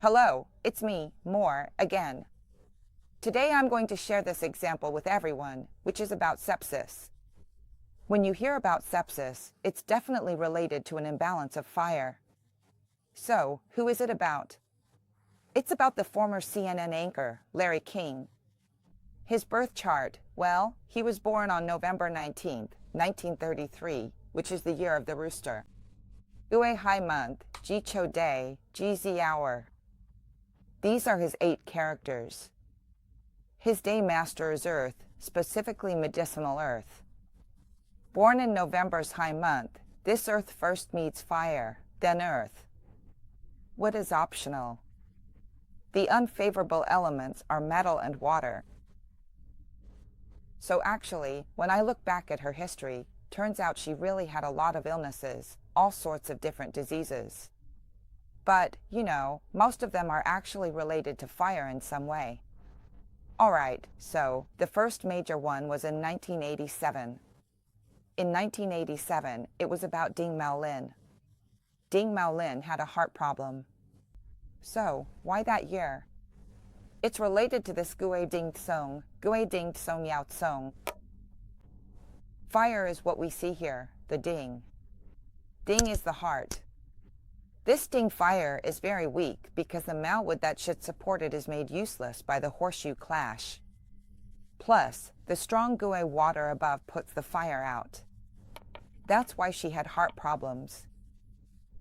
Hello, it's me, More, again. Today I'm going to share this example with everyone, which is about sepsis. When you hear about sepsis, it's definitely related to an imbalance of fire. So, who is it about? It's about the former CNN anchor, Larry King. His birth chart, well, he was born on November 19th, 1933, which is the year of the rooster. Ue Hai month, Ji Cho day, Ji Zi hour. These are his 8 characters. His day master is Earth, specifically medicinal Earth. Born in November's high month, this Earth first meets fire, then Earth. What is optional? The unfavorable elements are metal and water. So actually, when I look back at her history, turns out she really had a lot of illnesses, all sorts of different diseases. But, most of them are actually related to fire in some way. Alright, so, the first major one was in 1987. In 1987, it was about Ding Maolin. Ding Maolin had a heart problem. So, why that year? It's related to this Gui Ding Tsong Yao Tsong. Fire is what we see here, the Ding. Ding is the heart. This Ding fire is very weak because the malwood that should support it is made useless by the horseshoe clash. Plus, the strong Gui water above puts the fire out. That's why she had heart problems.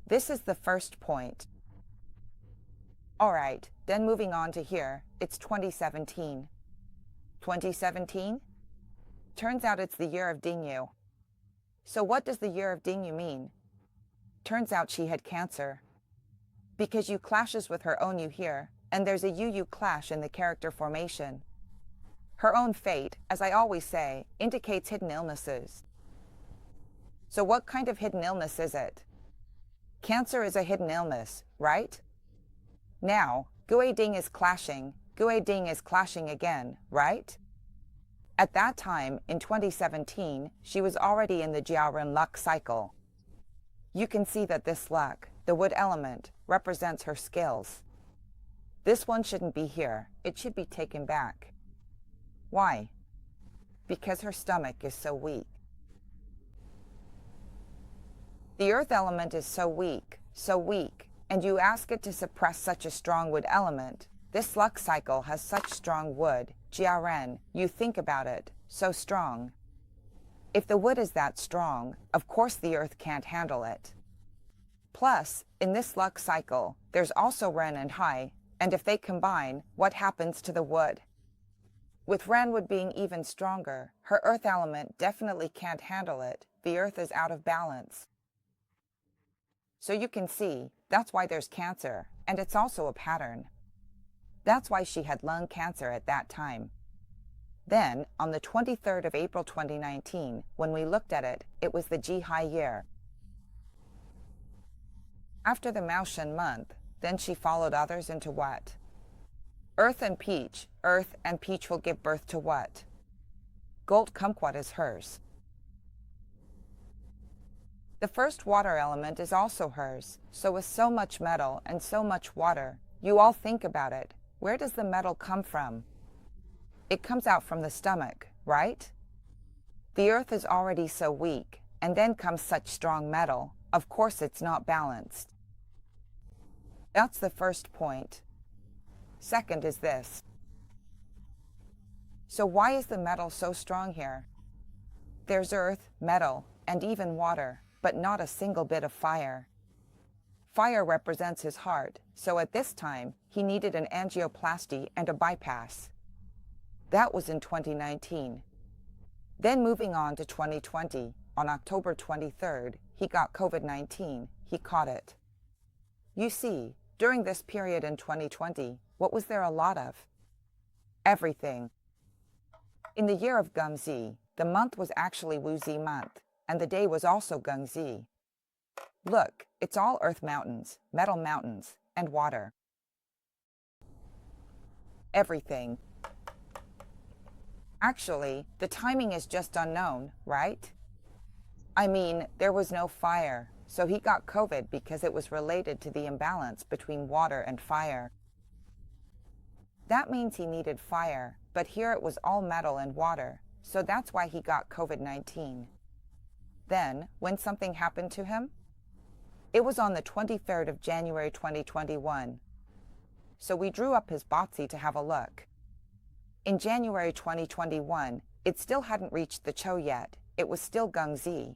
This is the first point. Alright, then moving on to here, it's 2017. 2017? Turns out it's the year of Dingyu. So what does the year of Dingyu mean? Turns out she had cancer. Because Yu clashes with her own Yu here, and there's a Yu clash in the character formation. Her own fate, as I always say, indicates hidden illnesses. So what kind of hidden illness is it? Cancer is a hidden illness, right? Now, Gui Ding is clashing again, right? At that time, in 2017, she was already in the Jiaoren luck cycle. You can see that this luck, the wood element, represents her skills. This one shouldn't be here. It should be taken back. Why? Because her stomach is so weak. The earth element is so weak, and you ask it to suppress such a strong wood element. This luck cycle has such strong wood, Jiaren, you think about it, so strong. If the wood is that strong, of course the earth can't handle it. Plus, in this luck cycle, there's also Ren and Hai, and if they combine, what happens to the wood? With Ren wood being even stronger, her earth element definitely can't handle it. The earth is out of balance. So you can see, that's why there's cancer, and it's also a pattern. That's why she had lung cancer at that time. Then, on the 23rd of April 2019, when we looked at it, it was the Jihai year. After the Maoshen month, then she followed others into what? Earth and peach will give birth to what? Gold kumquat is hers. The first water element is also hers, so with so much metal and so much water, you all think about it. Where does the metal come from? It comes out from the stomach, right? The earth is already so weak, and then comes such strong metal. Of course it's not balanced. That's the first point. Second is this. So why is the metal so strong here? There's earth, metal, and even water, but not a single bit of fire. Fire represents his heart, so at this time, he needed an angioplasty and a bypass. That was in 2019. Then moving on to 2020, on October 23rd, he got COVID-19. He caught it. You see, during this period in 2020, what was there a lot of? Everything. In the year of Gengzi, the month was actually Wuzi month, and the day was also Gengzi. Look, it's all earth mountains, metal mountains, and water. Everything. Actually, the timing is just unknown, right? I mean, there was no fire, So he got COVID because it was related to the imbalance between water and fire. That means he needed fire, but here it was all metal and water, so that's why he got COVID-19. Then, when something happened to him? It was on the 23rd of January 2021. So we drew up his botzi to have a look. In January 2021, it still hadn't reached the Cho yet, it was still Gungzi.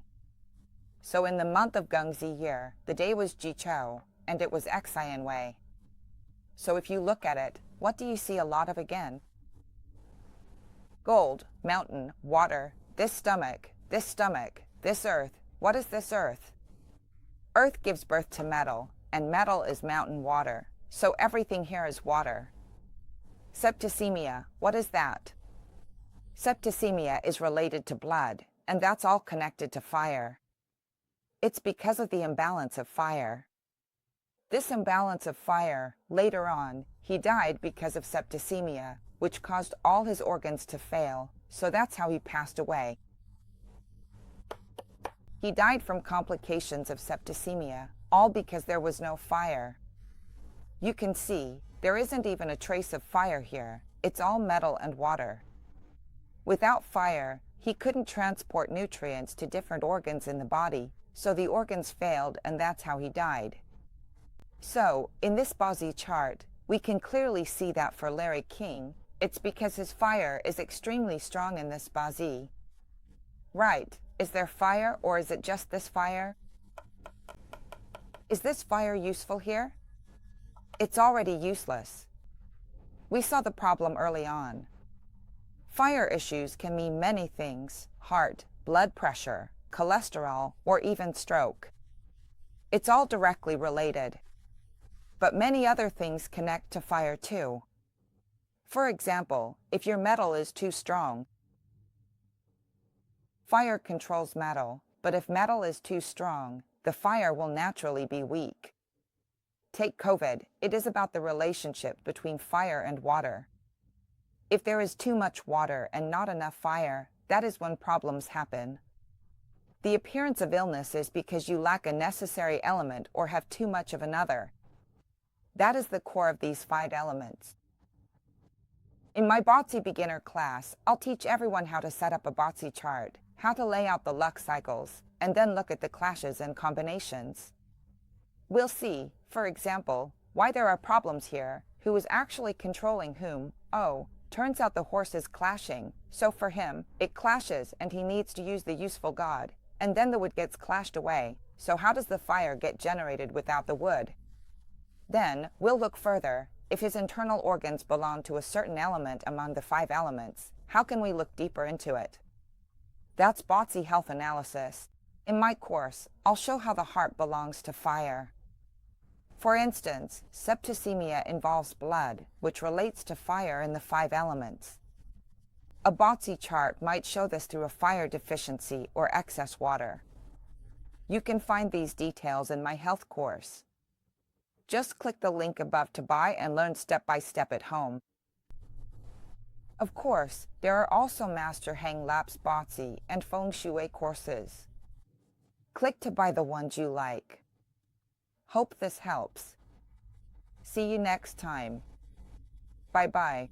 So in the month of Gungzi year, the day was Jichou, and it was Xianwei. So if you look at it, what do you see a lot of again? Gold, mountain, water, this stomach, this earth. What is this earth? Earth gives birth to metal, and metal is mountain water, so everything here is water. Septicemia, what is that? Septicemia is related to blood, and that's all connected to fire. It's because of the imbalance of fire. This imbalance of fire, later on, he died because of septicemia, which caused all his organs to fail, so that's how he passed away. He died from complications of septicemia, all because there was no fire. You can see, there isn't even a trace of fire here, it's all metal and water. Without fire, he couldn't transport nutrients to different organs in the body, so the organs failed and that's how he died. So, in this Bazi chart, we can clearly see that for Larry King, it's because his fire is extremely strong in this Bazi. Right, is there fire or is it just this fire? Is this fire useful here? It's already useless. We saw the problem early on. Fire issues can mean many things: heart, blood pressure, cholesterol, or even stroke. It's all directly related. But many other things connect to fire too. For example, if your metal is too strong, fire controls metal, but if metal is too strong, the fire will naturally be weak. Take COVID, it is about the relationship between fire and water. If there is too much water and not enough fire, that is when problems happen. The appearance of illness is because you lack a necessary element or have too much of another. That is the core of these 5 elements. In my Botzi beginner class, I'll teach everyone how to set up a Botzi chart, how to lay out the luck cycles, and then look at the clashes and combinations. We'll see, for example, why there are problems here, who is actually controlling whom. Oh, turns out the horse is clashing, so for him, it clashes and he needs to use the useful god, and then the wood gets clashed away, so how does the fire get generated without the wood? Then, we'll look further. If his internal organs belong to a certain element among the 5 elements, how can we look deeper into it? That's Botzi health analysis. In my course, I'll show how the heart belongs to fire. For instance, septicemia involves blood, which relates to fire in the 5 elements. A Botzi chart might show this through a fire deficiency or excess water. You can find these details in my health course. Just click the link above to buy and learn step by step at home. Of course, there are also Master Hang Lap's Botzi and Feng Shui courses. Click to buy the ones you like. Hope this helps. See you next time. Bye-bye.